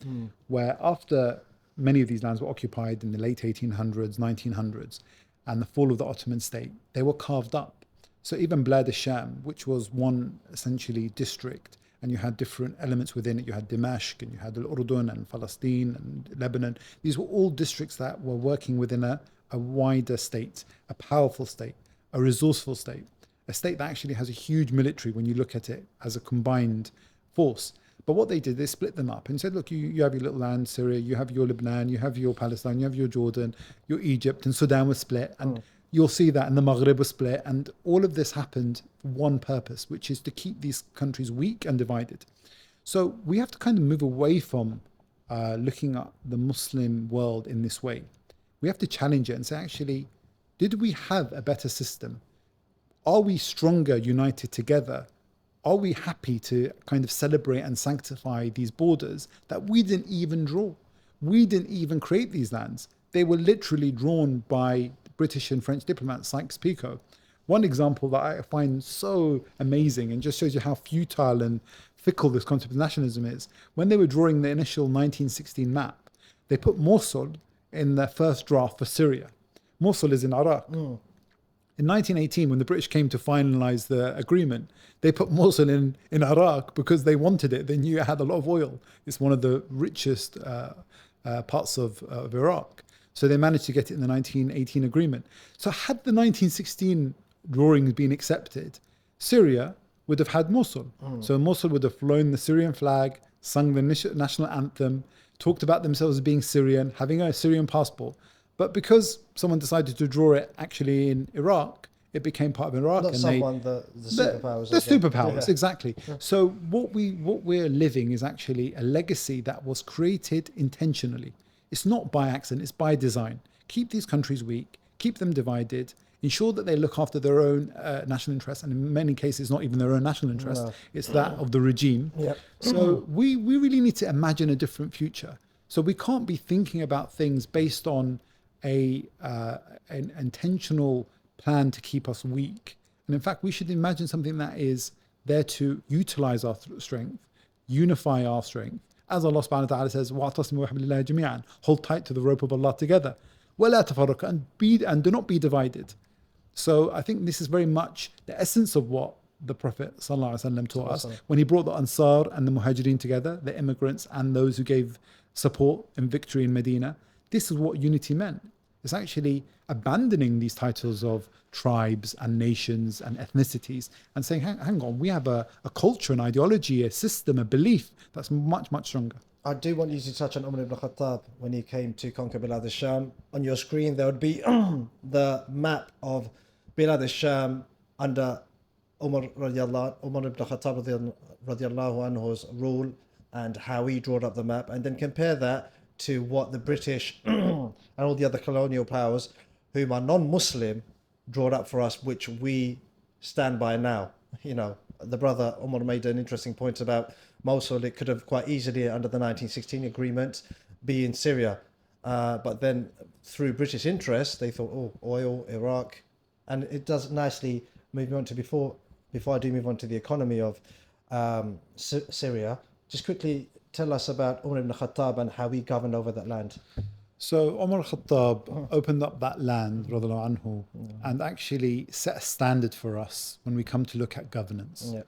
where after many of these lands were occupied in the late 1800s, 1900s, and the fall of the Ottoman state, they were carved up. So even Blad al-Sham, which was one essentially district, and you had different elements within it. You had Damascus, and you had Al-Urdun and Palestine and Lebanon. These were all districts that were working within a wider state, a powerful state, a resourceful state, a state that actually has a huge military when you look at it as a combined force. But what they did, they split them up and said, look, you have your little land, Syria, you have your Lebanon, you have your Palestine, you have your Jordan, your Egypt, and Sudan was split. And you'll see that, and the Maghreb was split. And all of this happened for one purpose, which is to keep these countries weak and divided. So we have to kind of move away from looking at the Muslim world in this way. We have to challenge it and say, actually, did we have a better system? Are we stronger, united together? Are we happy to kind of celebrate and sanctify these borders that we didn't even draw? We didn't even create these lands. They were literally drawn by British and French diplomats, Sykes-Picot. One example that I find so amazing and just shows you how futile and fickle this concept of nationalism is. When they were drawing the initial 1916 map, they put Mosul in their first draft for Syria. Mosul is in Iraq. In 1918, when the British came to finalize the agreement, they put Mosul in Iraq because they wanted it. They knew it had a lot of oil. It's one of the richest parts of Iraq. So they managed to get it in the 1918 agreement. So had the 1916 drawings been accepted, Syria would have had Mosul. So Mosul would have flown the Syrian flag, sung the national anthem, talked about themselves as being Syrian, having a Syrian passport. But because someone decided to draw it actually in Iraq, it became part of Iraq.
Not
and
the superpowers.
The superpowers, exactly. So what we're living is actually a legacy that was created intentionally. It's not by accident, it's by design. Keep these countries weak, keep them divided, ensure that they look after their own national interests, and in many cases, not even their own national interest, it's that of the regime.
Yep.
So we really need to imagine a different future. So we can't be thinking about things based on an intentional plan to keep us weak. And in fact, we should imagine something that is there to utilize our strength, unify our strength. As Allah subhanahu wa ta'ala says, وَاعْتَصِمُوا بِحَبْلِ اللَّهِ جَمِيعًا, hold tight to the rope of Allah together. وَلَا تَفَرَّقُوا, and do not be divided. So I think this is very much the essence of what the Prophet ﷺ taught us when he brought the Ansar and the Muhajirin together, the immigrants and those who gave support and victory in Medina. This is what unity meant. It's actually abandoning these titles of tribes and nations and ethnicities and saying, hang on, we have a culture, an ideology, a system, a belief that's much, much stronger.
I do want you to touch on Umar ibn Khattab when he came to conquer Bilad al-Sham. On your screen, there would be the map of Bilad al-Sham under Umar ibn Khattab radiallahu anhu's rule and how he drew up the map, and then compare that to what the British and all the other colonial powers, whom are non-Muslim, draw up for us, which we stand by now. You know, the brother Umar made an interesting point about Mosul. It could have quite easily, under the 1916 agreement, be in Syria. But then through British interest, they thought, oh, oil, Iraq. And it does nicely move on to, before I do move on to the economy of Syria, just quickly tell us about Umar ibn Khattab and how he governed over that land.
So Umar al-Khattab opened up that land, radiallahu anhu, and actually set a standard for us when we come to look at governance.
Yeah.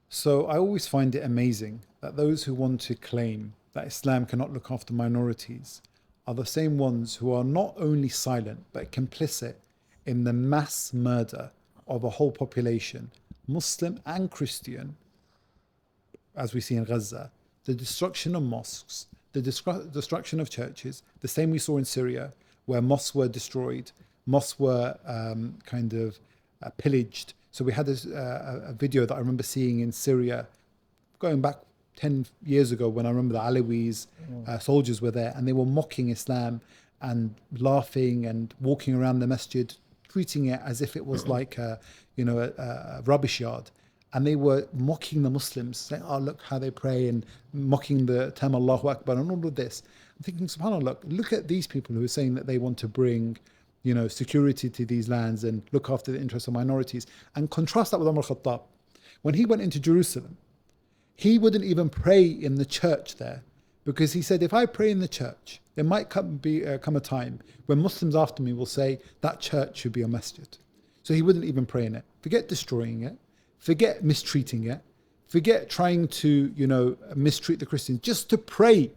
So I always find it amazing that those who want to claim that Islam cannot look after minorities are the same ones who are not only silent but complicit in the mass murder of a whole population, Muslim and Christian, as we see in Gaza, the destruction of mosques, the destruction of churches, the same we saw in Syria, where mosques were destroyed, mosques were pillaged. So we had a video that I remember seeing in Syria, going back 10 years ago, when I remember the Alawis soldiers were there and they were mocking Islam and laughing and walking around the masjid, treating it as if it was like a rubbish yard. And they were mocking the Muslims, saying, oh, look how they pray, and mocking the term Allahu Akbar and all of this. I'm thinking, subhanAllah, look at these people who are saying that they want to bring, security to these lands and look after the interests of minorities. And contrast that with Umar al-Khattab. When he went into Jerusalem, he wouldn't even pray in the church there, because he said, if I pray in the church, there might come a time when Muslims after me will say that church should be a masjid. So he wouldn't even pray in it. Forget destroying it. Forget mistreating it. Forget trying to, mistreat the Christians. Just to pray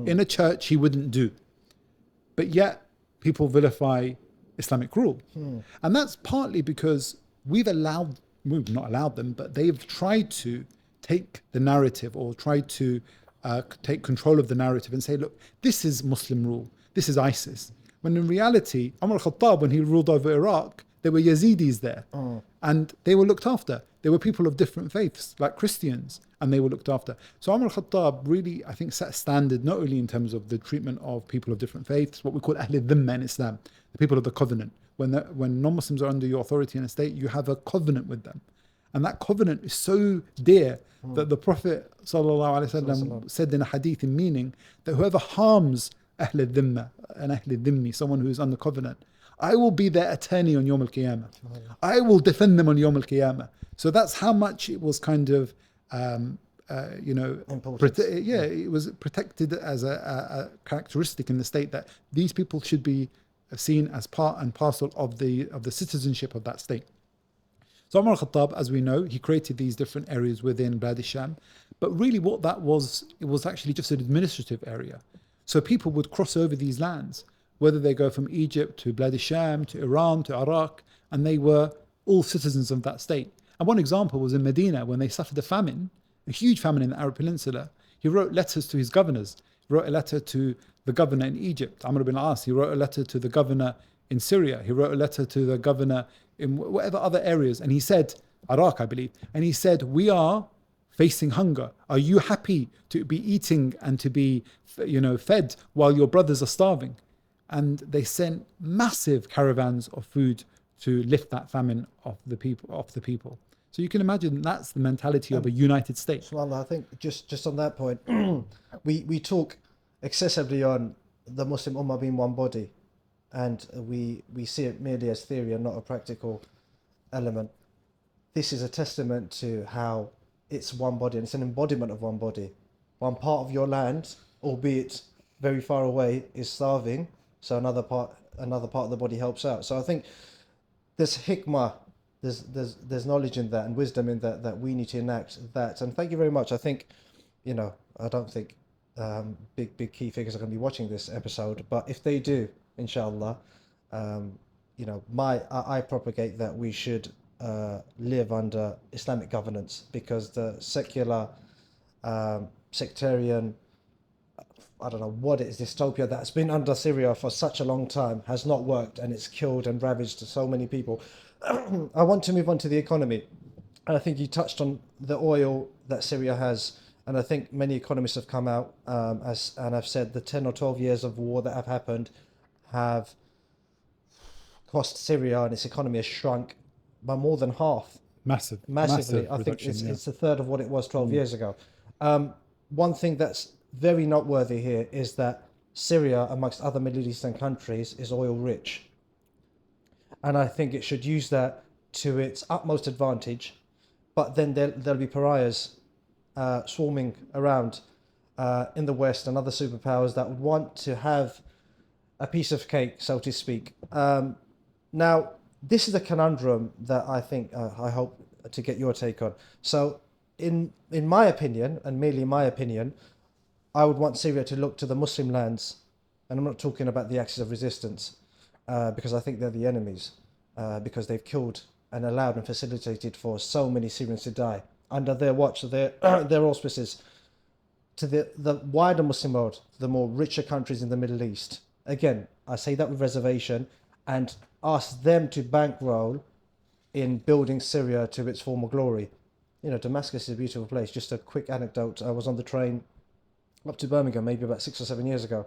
in a church he wouldn't do. But yet people vilify Islamic rule. And that's partly because we've not allowed them, but they've tried to take the narrative or tried to take control of the narrative and say, look, this is Muslim rule. This is ISIS. When in reality, Umar al-Khattab, when he ruled over Iraq, there were Yazidis there and they were looked after. There were people of different faiths, like Christians, and they were looked after. So Umar al-Khattab really, I think, set a standard, not only in terms of the treatment of people of different faiths, what we call Ahl al-Dhimma in Islam, the people of the covenant. When non-Muslims are under your authority in a state, you have a covenant with them. And that covenant is so dear that the Prophet ﷺ said in a hadith in meaning that whoever harms Ahl al-Dhimma and Ahl al-Dhimmi, someone who is under covenant, I will be their attorney on Yawm al-Qiyamah. I will defend them on Yawm al-Qiyamah. So that's how much it was kind of, it was protected as a characteristic in the state that these people should be seen as part and parcel of the citizenship of that state. So Umar al-Khattab, as we know, he created these different areas within Bilad al-Sham. But really what that was, it was actually just an administrative area. So people would cross over these lands, whether they go from Egypt to Bilad al-Sham, to Iran, to Iraq, and they were all citizens of that state. And one example was in Medina, when they suffered a huge famine in the Arab Peninsula. He wrote letters to his governors. He wrote a letter to the governor in Egypt, Amr ibn al-As. He wrote a letter to the governor in Syria. He wrote a letter to the governor in whatever other areas. And he said, Iraq, I believe, and he said, we are facing hunger. Are you happy to be eating and to be, fed while your brothers are starving? And they sent massive caravans of food to lift that famine off the people. So you can imagine that's the mentality of a united state.
SubhanAllah, I think just on that point, we talk excessively on the Muslim Ummah being one body, and we see it merely as theory and not a practical element. This is a testament to how it's one body, and it's an embodiment of one body. One part of your land, albeit very far away, is starving, so another part of the body helps out. So I think there's hikmah, there's knowledge in that and wisdom in that we need to enact that. And thank you very much. I think, I don't think big key figures are going to be watching this episode, but if they do, inshallah, I propagate that we should live under Islamic governance, because the secular, sectarian, I don't know what it is, dystopia that's been under Syria for such a long time has not worked, and it's killed and ravaged so many people. I want to move on to the economy. And I think you touched on the oil that Syria has, and I think many economists have come out and have said the 10 or 12 years of war that have happened have cost Syria, and its economy has shrunk by more than half. Massively. I think it's a third of what it was 12 years ago. One thing that's very noteworthy here is that Syria, amongst other Middle Eastern countries, is oil rich. And I think it should use that to its utmost advantage. But then there'll be pariahs swarming around in the West and other superpowers that want to have a piece of cake, so to speak. Now, this is a conundrum that I think I hope to get your take on. So, in my opinion, and merely my opinion, I would want Syria to look to the Muslim lands, and I'm not talking about the axis of resistance, because I think they're the enemies, because they've killed and allowed and facilitated for so many Syrians to die under their watch, their auspices, to the wider Muslim world, the more richer countries in the Middle East. Again, I say that with reservation, and ask them to bankroll in building Syria to its former glory. You know, Damascus is a beautiful place. Just a quick anecdote. I was on the train up to Birmingham maybe about 6 or 7 years ago.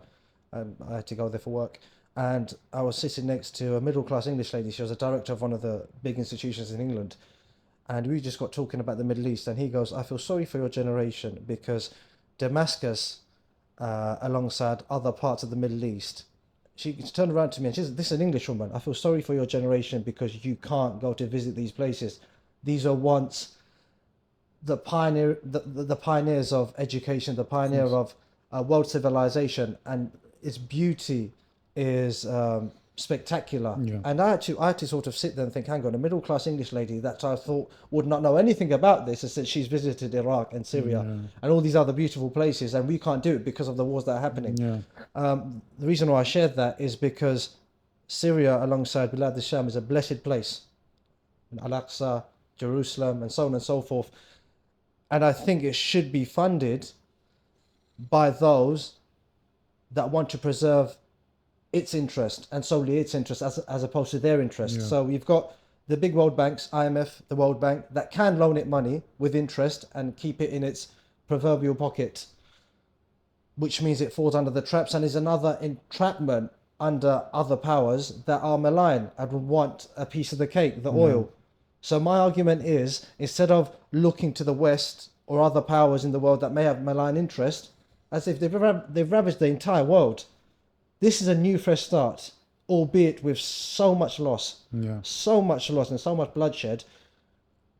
I had to go there for work. And I was sitting next to a middle-class English lady. She was a director of one of the big institutions in England. And we just got talking about the Middle East. And he goes, I feel sorry for your generation because Damascus, alongside other parts of the Middle East, she turned around to me and she said, this is an English woman. I feel sorry for your generation because you can't go to visit these places. These are once the pioneers of education, the pioneer of world civilization, and its beauty is spectacular.
Yeah.
And I had to sort of sit there and think, hang on, a middle class English lady that I thought would not know anything about this is that she's visited Iraq and Syria and all these other beautiful places, and we can't do it because of the wars that are happening. The reason why I shared that is because Syria, alongside Bilad al-Sham, is a blessed place. Al-Aqsa, Jerusalem, and so on and so forth. And I think it should be funded by those that want to preserve its interest and solely its interest as opposed to their interest. So you've got the big world banks, IMF, the World Bank, that can loan it money with interest and keep it in its proverbial pocket, which means it falls under the traps and is another entrapment under other powers that are malign and want a piece of the cake, the oil. So my argument is, instead of looking to the West or other powers in the world that may have malign interest, as if they've ravaged the entire world, this is a new fresh start, albeit with so much loss, so much loss and so much bloodshed.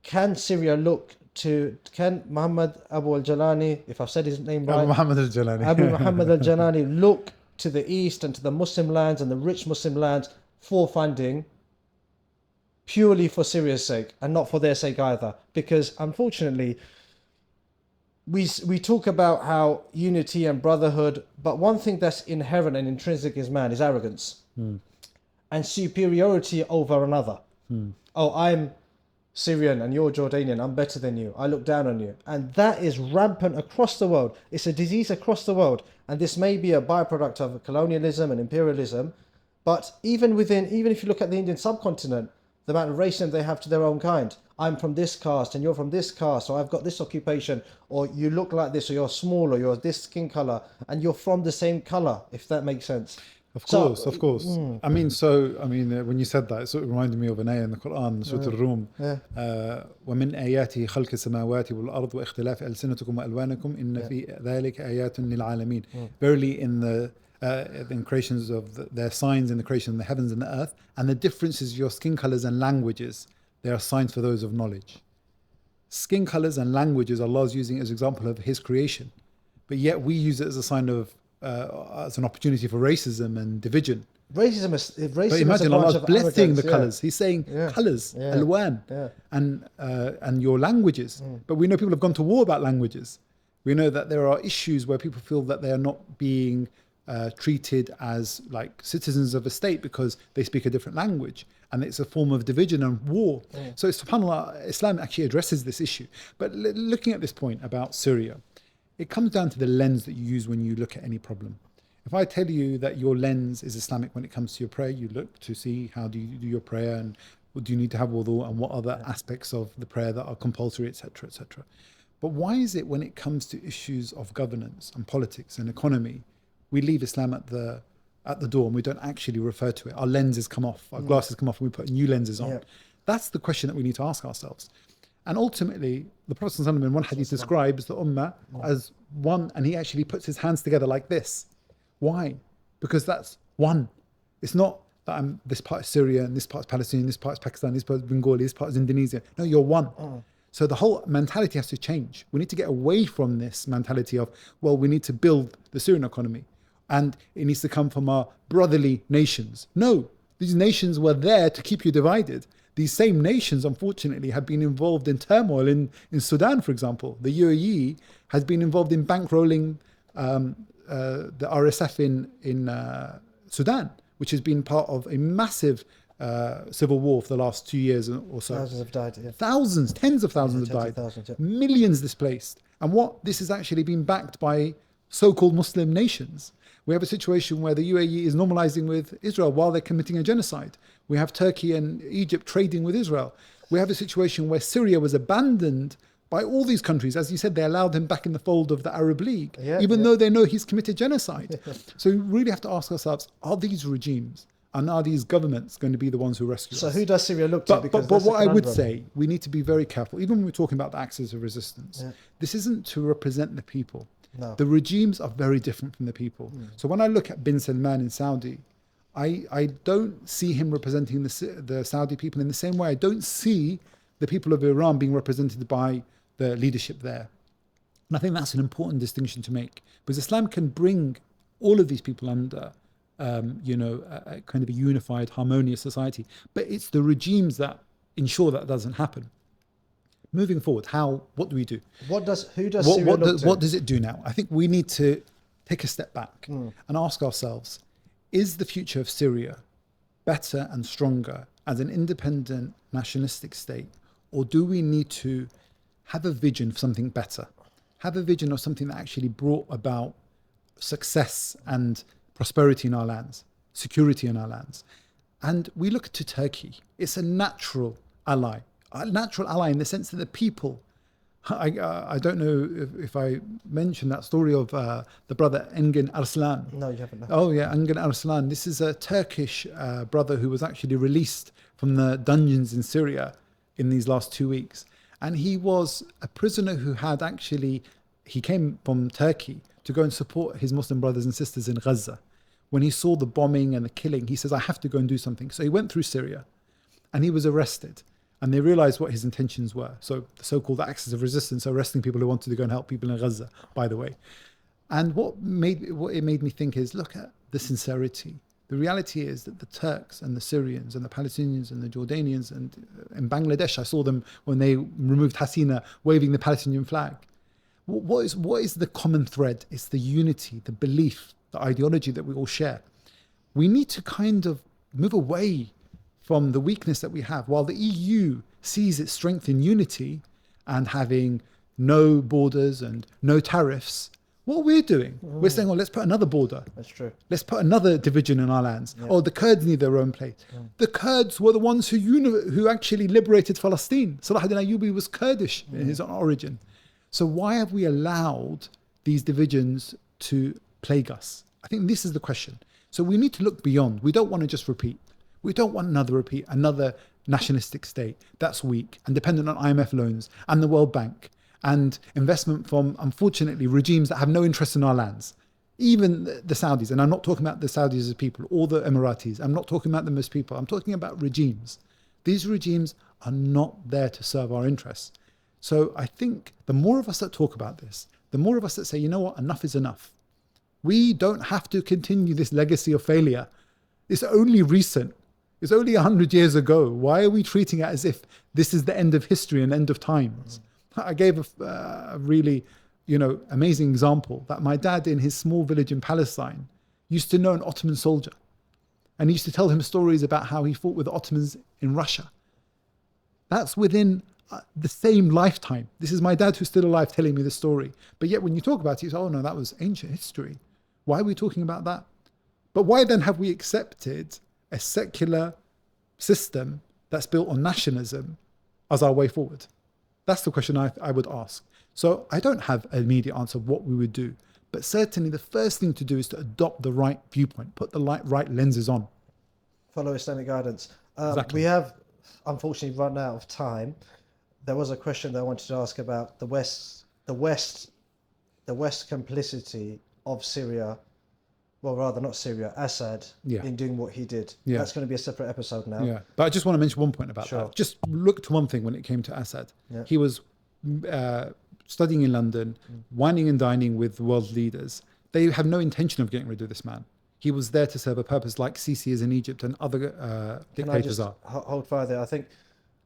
Can Syria look to, can Muhammad Abu al-Jalani, if I've said his name right,
Abu Muhammad al-Jalani,
Abu Muhammad al-Jalani, look to the east and to the Muslim lands and the rich Muslim lands for funding, purely for Syria's sake and not for their sake either? Because unfortunately, we talk about how unity and brotherhood, but one thing that's inherent and intrinsic in man is arrogance and superiority over another. Oh, I'm Syrian and you're Jordanian, I'm better than you, I look down on you. And that is rampant across the world. It's a disease across the world. And this may be a byproduct of colonialism and imperialism, but even if you look at the Indian subcontinent, the amount of racism they have to their own kind. I'm from this caste and you're from this caste, or I've got this occupation, or you look like this, or you're small, or you're this skin color, and you're from the same color, if that makes sense.
Of course. I mean, when you said that, it sort of reminded me of an ayah in the Quran, Surah Al-Rum. وَمِنْ آيَاتِهِ خَلْقِ السَّمَاوَاتِ وَالْأَرْضِ وَاخْتِلَافِ أَلْسِنَتِكُمْ وَأَلْوَانِكُمْ إِنَّ فِي ذَلِكَ آيَاتٌ لِلْعَالَمِينَ. Verily, in the creations of their signs in the creation of the heavens and the earth, and the differences of your skin colors and languages, they are signs for those of knowledge. Skin colors and languages, Allah is using as an example of His creation, but yet we use it as a sign of as an opportunity for racism and division.
Racism is
but imagine Allah's blessing the colors. He's saying colors, alwan, and your languages. But we know people have gone to war about languages. We know that there are issues where people feel that they are not being treated as like citizens of a state because they speak a different language, and it's a form of division and war. So subhanAllah, Islam actually addresses this issue. But looking at this point about Syria, it comes down to the lens that you use when you look at any problem. If I tell you that your lens is Islamic when it comes to your prayer, you look to see how do you do your prayer, and do you need to have wudu, and what other aspects of the prayer that are compulsory, etc., etc. But why is it when it comes to issues of governance and politics and economy, we leave Islam at the door and we don't actually refer to it? Our lenses come off, our glasses come off, and we put new lenses on. That's the question that we need to ask ourselves. And ultimately, the Prophet ﷺ in one hadith describes the ummah as one, and he actually puts his hands together like this. Why? Because that's one. It's not that I'm this part is Syria and this part is Palestine, this part is Pakistan, this part is Bengali, this part is Indonesia. No, you're one. So the whole mentality has to change. We need to get away from this mentality of, well, we need to build the Syrian economy, and it needs to come from our brotherly nations. No, these nations were there to keep you divided. These same nations, unfortunately, have been involved in turmoil in Sudan, for example. The UAE has been involved in bankrolling the RSF in Sudan, which has been part of a massive civil war for the last 2 years or so.
Thousands have died. Yeah.
Thousands, tens of thousands
Yeah,
have
tens
died.
of thousands, yeah.
Millions displaced. And what this has actually been backed by so-called Muslim nations. We have a situation where the UAE is normalizing with Israel while they're committing a genocide. We have Turkey and Egypt trading with Israel. We have a situation where Syria was abandoned by all these countries. As you said, they allowed him back in the fold of the Arab League, even though they know he's committed genocide. So we really have to ask ourselves, are these regimes and are these governments going to be the ones who rescue us?
So who does Syria look to?
But what I would say, we need to be very careful, even when we're talking about the axis of resistance. This isn't to represent the people.
No.
The regimes are very different from the people. So when I look at bin Salman in Saudi, I don't see him representing the Saudi people in the same way. I don't see the people of Iran being represented by the leadership there. And I think that's an important distinction to make, because Islam can bring all of these people under a kind of a unified, harmonious society. But it's the regimes that ensure that doesn't happen. Moving forward, what do we do?
Who does Syria look to?
What does it do now? I think we need to take a step back and ask ourselves, is the future of Syria better and stronger as an independent nationalistic state, or do we need to have a vision for something better? Have a vision of something that actually brought about success and prosperity in our lands, security in our lands. And we look to Turkey. It's a natural ally in the sense that the people, I don't know if I mentioned that story of the brother Engin Arslan.
No, you haven't. No.
Oh yeah, Engin Arslan. This is a Turkish brother who was actually released from the dungeons in Syria in these last 2 weeks. And he was a prisoner who he came from Turkey to go and support his Muslim brothers and sisters in Gaza. When he saw the bombing and the killing, he says, I have to go and do something. So he went through Syria and he was arrested. And they realized what his intentions were. So the so-called axis of resistance, arresting people who wanted to go and help people in Gaza, by the way. And what it made me think is, look at the sincerity. The reality is that the Turks and the Syrians and the Palestinians and the Jordanians and in Bangladesh, I saw them when they removed Hasina waving the Palestinian flag. What is the common thread? It's the unity, the belief, the ideology that we all share. We need to kind of move away from the weakness that we have. While the EU sees its strength in unity and having no borders and no tariffs, what we're doing, we're saying, let's put another border.
That's true.
Let's put another division in our lands. Yeah. The Kurds need their own place. The Kurds were the ones who actually liberated Palestine. Salah ad-Din Ayyubi was Kurdish in his origin. So why have we allowed these divisions to plague us? I think this is the question. So we need to look beyond. We don't want to just repeat. We don't want another nationalistic state that's weak and dependent on IMF loans and the World Bank and investment from, unfortunately, regimes that have no interest in our lands. Even the Saudis, and I'm not talking about the Saudis as people, or the Emiratis. I'm not talking about them as people. I'm talking about regimes. These regimes are not there to serve our interests. So I think the more of us that talk about this, the more of us that say, you know what, enough is enough. We don't have to continue this legacy of failure. It's only recent. It's only 100 years ago. Why are we treating it as if this is the end of history and end of times? I gave a really, amazing example that my dad in his small village in Palestine used to know an Ottoman soldier. And he used to tell him stories about how he fought with the Ottomans in Russia. That's within the same lifetime. This is my dad who's still alive telling me the story. But yet when you talk about it, you say, oh no, that was ancient history. Why are we talking about that? But why then have we accepted a secular system that's built on nationalism as our way forward? That's the question I would ask. So I don't have an immediate answer of what we would do, but certainly the first thing to do is to adopt the right viewpoint, put the right lenses on.
Follow Islamic guidance.
Exactly.
We have, unfortunately, run out of time. There was a question that I wanted to ask about the West complicity of Syria. Well, rather not Syria, Assad, in doing what he did.
Yeah.
That's going to be a separate episode now.
Yeah, but I just want to mention one point about that. Just look to one thing when it came to Assad.
Yeah.
He was studying in London, wining and dining with world leaders. They have no intention of getting rid of this man. He was there to serve a purpose, like Sisi is in Egypt and other dictators are.
Hold fire there? I think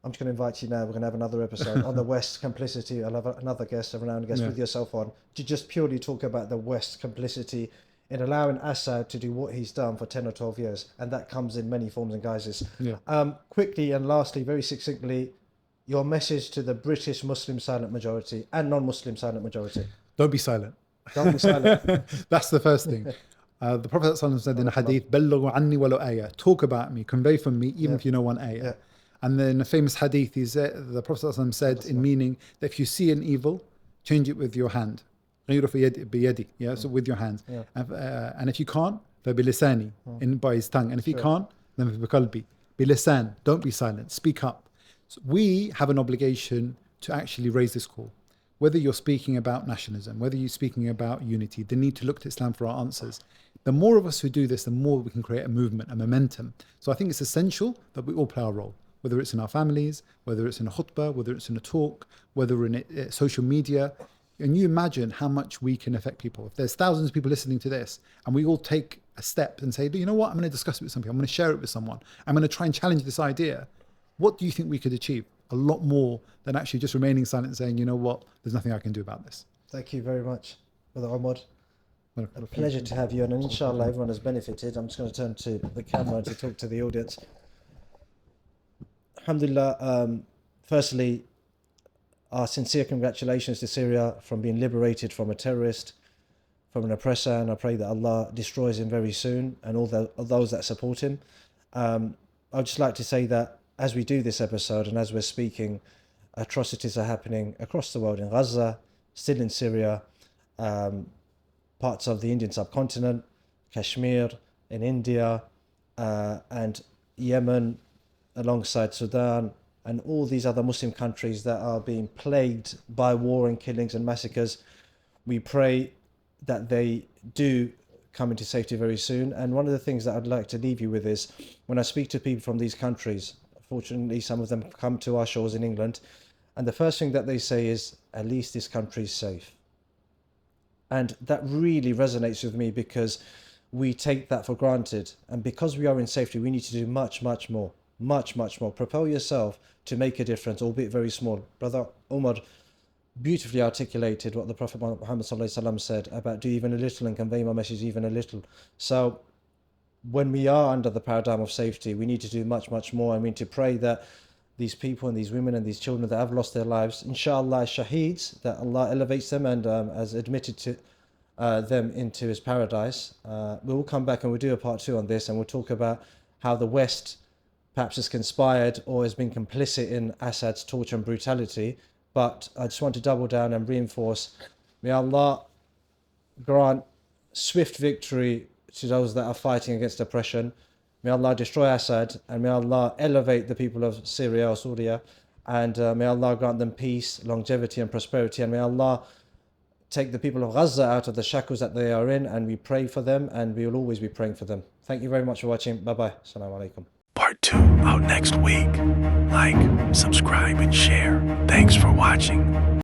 I'm just going to invite you now. We're going to have another episode on the West's complicity. I'll have another guest, a renowned guest with yourself on, to just purely talk about the West's complicity in allowing Assad to do what he's done for 10 or 12 years. And that comes in many forms and guises.
Yeah.
Quickly and lastly, very succinctly, your message to the British Muslim silent majority and non-Muslim silent majority.
Don't be silent.
Don't be silent.
That's the first thing. The Prophet ﷺ said in a hadith, "Ballighu anni walau ayah." Talk about me, convey from me, even if you know one ayah.
Yeah.
And then a famous hadith is the Prophet ﷺ said in meaning that if you see an evil, change it with your hand. Yeah, so with your hands.
Yeah.
And if you can't, فبلساني, by his tongue. And if you can't, then بقلبي. Bilisan, don't be silent, speak up. So we have an obligation to actually raise this call. Whether you're speaking about nationalism, whether you're speaking about unity, the need to look to Islam for our answers. The more of us who do this, the more we can create a movement, a momentum. So I think it's essential that we all play our role, whether it's in our families, whether it's in a khutbah, whether it's in a talk, whether in social media. And you imagine how much we can affect people. If there's thousands of people listening to this and we all take a step and say, you know what, I'm going to discuss it with some people, I'm going to share it with someone, I'm going to try and challenge this idea. What do you think we could achieve? A lot more than actually just remaining silent and saying, you know what, there's nothing I can do about this.
Thank you very much, Brother Umar. A pleasure to have you on, and inshallah everyone has benefited. I'm just going to turn to the camera to talk to the audience. Alhamdulillah, firstly, our sincere congratulations to Syria from being liberated from a terrorist, from an oppressor, and I pray that Allah destroys him very soon and all those that support him. I'd just like to say that as we do this episode and as we're speaking, atrocities are happening across the world, in Gaza, still in Syria, parts of the Indian subcontinent, Kashmir, in India, and Yemen, alongside Sudan, and all these other Muslim countries that are being plagued by war and killings and massacres. We pray that they do come into safety very soon. And one of the things that I'd like to leave you with is, when I speak to people from these countries, fortunately some of them come to our shores in England, and the first thing that they say is, at least this country is safe. And that really resonates with me, because we take that for granted. And because we are in safety, we need to do much, much more. Much, much more. Propel yourself to make a difference, albeit very small. Brother Umar beautifully articulated what the Prophet Muhammad ﷺ said about do even a little and convey my message even a little. So when we are under the paradigm of safety, we need to do much, much more. I mean, to pray that these people and these women and these children that have lost their lives, inshallah, shaheeds, that Allah elevates them and has admitted to them into his paradise. We will come back and we'll do a part 2 on this, and we'll talk about how the West perhaps has conspired or has been complicit in Assad's torture and brutality. But I just want to double down and reinforce, may Allah grant swift victory to those that are fighting against oppression. May Allah destroy Assad, and may Allah elevate the people of Syria or Syria, and may Allah grant them peace, longevity and prosperity, and may Allah take the people of Gaza out of the shackles that they are in, and we pray for them, and we will always be praying for them. Thank you very much for watching. Bye-bye. Assalamu alaikum.
Part 2 out next week. Like, subscribe, and share. Thanks for watching.